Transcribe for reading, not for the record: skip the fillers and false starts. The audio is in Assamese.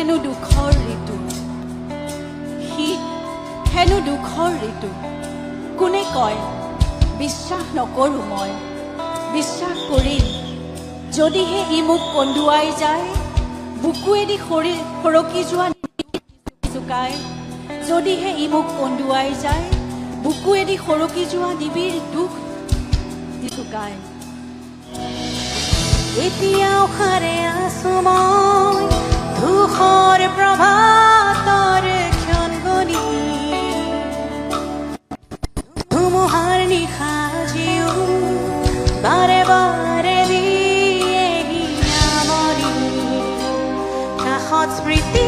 হেনো দুখৰ ঋতু, সি হেনো দুখৰ ঋতু। কোনে কয় বিশ্বাস নকৰোঁ মই, বিশ্বাস কৰিম যদিহে ই মোক কন্দুৱাই যায়, বুকুৱেদি সৰকি যোৱা জোকাই। যদিহে ই মোক কন্দুৱাই যায়, বুকুৱেদি সৰকি যোৱা নিবিড় দুখ জোকাই। এতিয়াও সাৰে আছো মই ধূসৰ প্ৰভাতৰ ক্ষণ গণি, ধুমুহাৰ নিশা জিও বাৰে বাৰে দিয়েহি নামনি, কাষত স্মৃতি